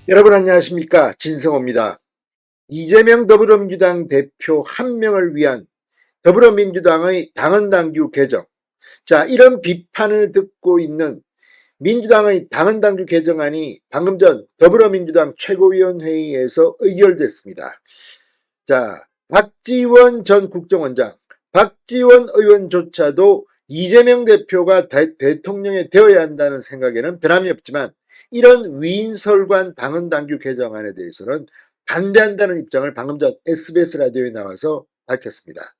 여러분 안녕하십니까, 진성호입니다. 이재명 더불어민주당 대표 한 명을 위한 더불어민주당의 당헌당규 개정. 자, 이런 비판을 듣고 있는 민주당의 당헌당규 개정안이 방금 전 더불어민주당 최고위원회의에서 의결됐습니다. 자, 박지원 전 국정원장, 박지원 의원조차도 이재명 대표가 대통령이 되어야 한다는 생각에는 변함이 없지만, 이런 위인설관 당헌당규 개정안에 대해서는 반대한다는 입장을 방금 전 SBS 라디오에 나와서 밝혔습니다.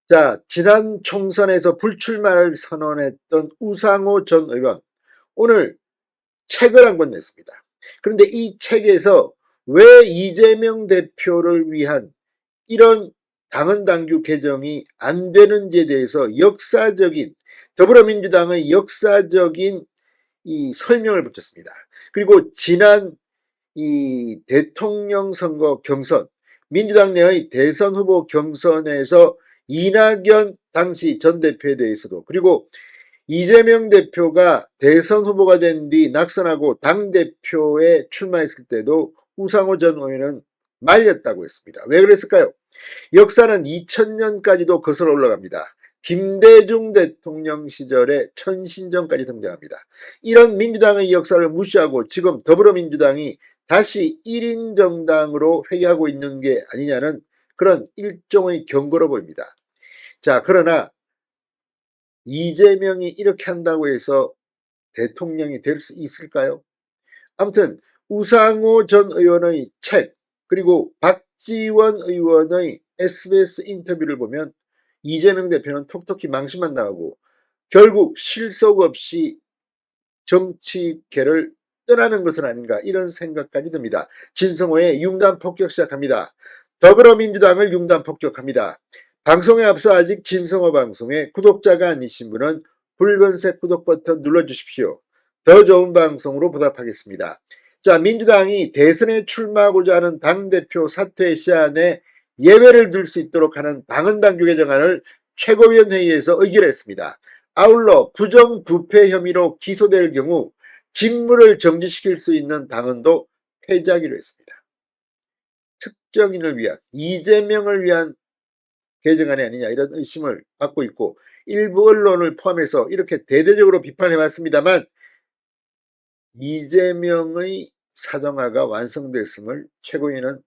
자, 지난 총선에서 불출마를 선언했던 우상호 전 의원, 오늘 책을 한 권 냈습니다. 그런데 이 책에서 왜 이재명 대표를 위한 이런 당헌당규 개정이 안 되는지에 대해서 더불어민주당의 역사적인 이 설명을 붙였습니다. 그리고 지난 이 대통령 선거 경선, 민주당 내의 대선 후보 경선에서 이낙연 당시 전 대표에 대해서도, 그리고 이재명 대표가 대선 후보가 된 뒤 낙선하고 당대표에 출마했을 때도 우상호 전 의원은 말렸다고 했습니다. 왜 그랬을까요? 역사는 2000년까지도 거슬러 올라갑니다. 김대중 대통령 시절에 천신정까지 등장합니다. 이런 민주당의 역사를 무시하고 지금 더불어민주당이 다시 1인 정당으로 회귀하고 있는 게 아니냐는 그런 일종의 경고로 보입니다. 자, 그러나 이재명이 이렇게 한다고 해서 대통령이 될 수 있을까요? 아무튼 우상호 전 의원의 책, 그리고 박지원 의원의 SBS 인터뷰를 보면 이재명 대표는 톡톡히 망신만 나가고 결국 실속 없이 정치계를 떠나는 것은 아닌가, 이런 생각까지 듭니다. 진성호의 융단 폭격 시작합니다. 더불어민주당을 융단 폭격합니다. 방송에 앞서 아직 진성호 방송에 구독자가 아니신 분은 붉은색 구독 버튼 눌러주십시오. 더 좋은 방송으로 보답하겠습니다. 자, 민주당이 대선에 출마하고자 하는 당대표 사퇴 시한에 예외를 둘 수 있도록 하는 당헌당규 개정안을 최고위원회의에서 의결했습니다. 아울러 부정부패 혐의로 기소될 경우 직무를 정지시킬 수 있는 당헌도 폐지하기로 했습니다. 특정인을 위한, 이재명을 위한 개정안이 아니냐, 이런 의심을 받고 있고, 일부 언론을 포함해서 이렇게 대대적으로 비판해왔습니다만, 이재명의 사정화가 완성됐음을 최고위는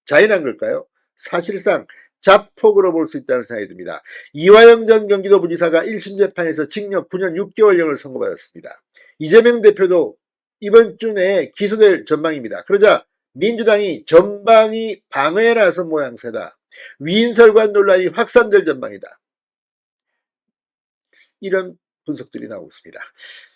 자인한 걸까요? 사실상 자폭으로 볼 수 있다는 생각이 듭니다. 이화영 전 경기도부지사가 1심 재판에서 징역 9년 6개월형을 선고받았습니다. 이재명 대표도 이번 주 내에 기소될 전망입니다. 그러자 민주당이 전방위 방어에 나선 모양새다. 위인설관 논란이 확산될 전망이다. 이런 분석들이 나오고 있습니다.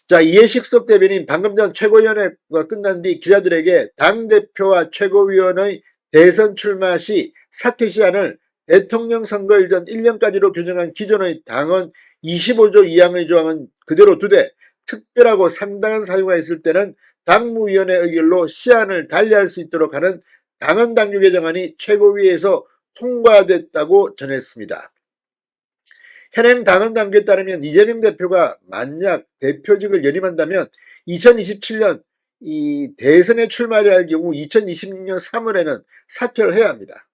자, 이해식석 대변인, 방금 전 최고위원회가 끝난 뒤 기자들에게 당대표와 최고위원의 대선 출마 시 사퇴 시한을 대통령 선거일 전 1년까지로 규정한 기존의 당헌 25조 2항의 조항은 그대로 두되 특별하고 상당한 사유가 있을 때는 당무위원회 의결로 시한을 달리할 수 있도록 하는 당헌당규 개정안이 최고위에서 통과됐다고 전했습니다. 현행 당헌당규에 따르면 이재명 대표가 만약 대표직을 연임한다면 2027년 이 대선에 출마를 할 경우 2026년 3월에는 사퇴를 해야 합니다.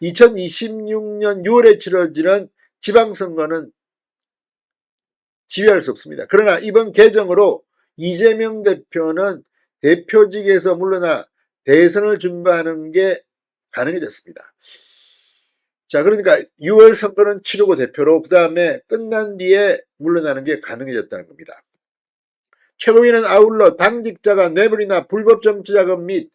2026년 6월에 치러지는 지방선거는 지휘할 수 없습니다. 그러나 이번 개정으로 이재명 대표는 대표직에서 물러나 대선을 준비하는 게 가능해졌습니다. 자, 그러니까 6월 선거는 치르고 대표로, 그 다음에 끝난 뒤에 물러나는 게 가능해졌다는 겁니다. 최고위는 아울러 당직자가 뇌물이나 불법 정치자금 및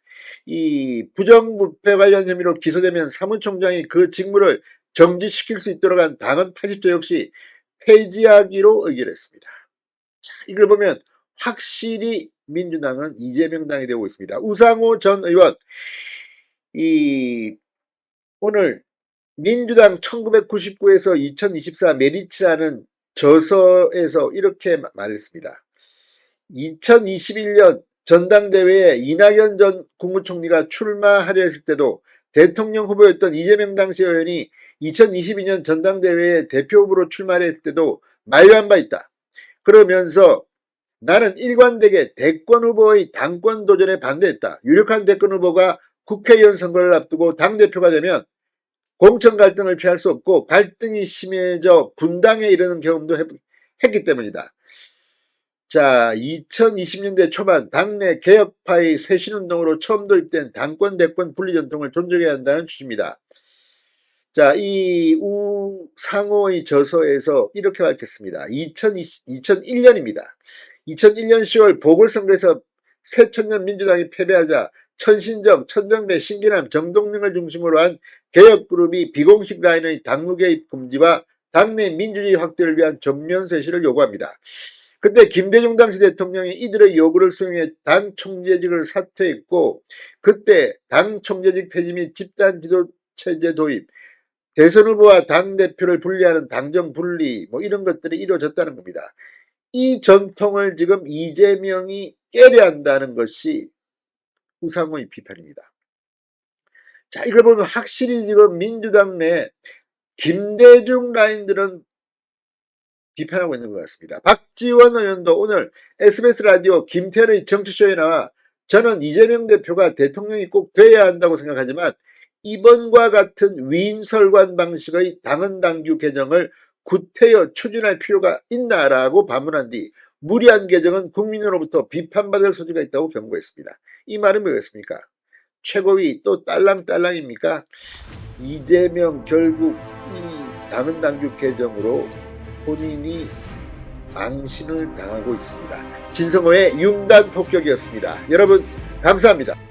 이 부정부패 관련 혐의로 기소되면 사무총장이 그 직무를 정지시킬 수 있도록 한 당헌 80조 역시 폐지하기로 의결했습니다. 자, 이걸 보면 확실히 민주당은 이재명 당이 되고 있습니다. 우상호 전 의원, 오늘 민주당 1999에서 2024 메리츠라는 저서에서 이렇게 말했습니다. 2021년 전당대회에 이낙연 전 국무총리가 출마하려 했을 때도 대통령 후보였던 이재명 당시 의원이 2022년 전당대회에 대표 후보로 출마를 했을 때도 만류한 바 있다. 그러면서 나는 일관되게 대권 후보의 당권 도전에 반대했다. 유력한 대권 후보가 국회의원 선거를 앞두고 당대표가 되면 공천 갈등을 피할 수 없고 갈등이 심해져 분당에 이르는 경험도 했기 때문이다. 자, 2020년대 초반 당내 개혁파의 쇄신운동으로 처음 도입된 당권 대권 분리 전통을 존중해야 한다는 취지입니다. 자, 이 우상호의 저서에서 이렇게 밝혔습니다. 2001년입니다. 2001년 10월 보궐선거에서 새천년 민주당이 패배하자 천신정, 천정배, 신기남, 정동영을 중심으로 한 개혁그룹이 비공식 라인의 당무 개입 금지와 당내 민주주의 확대를 위한 전면 쇄신을 요구합니다. 그때 김대중 당시 대통령이 이들의 요구를 수용해 당 총재직을 사퇴했고, 그때 당 총재직 폐지 및 집단 지도 체제 도입, 대선 후보와 당대표를 분리하는 당정 분리, 이런 것들이 이루어졌다는 겁니다. 이 전통을 지금 이재명이 깨려 한다는 것이 우상호의 비판입니다. 자, 이걸 보면 확실히 지금 민주당 내 김대중 라인들은 비판하고 있는 것 같습니다. 박지원 의원도 오늘 SBS 라디오 김태현의 정치쇼에 나와 저는 이재명 대표가 대통령이 꼭 돼야 한다고 생각하지만 이번과 같은 위인설관 방식의 당헌당규 개정을 구태여 추진할 필요가 있나라고 반문한 뒤 무리한 개정은 국민으로부터 비판받을 소지가 있다고 경고했습니다. 이 말은 뭐겠습니까? 최고위 또 딸랑딸랑입니까? 이재명 결국 이 당헌당규 개정으로 본인이 망신을 당하고 있습니다. 진성호의 융단 폭격이었습니다. 여러분 감사합니다.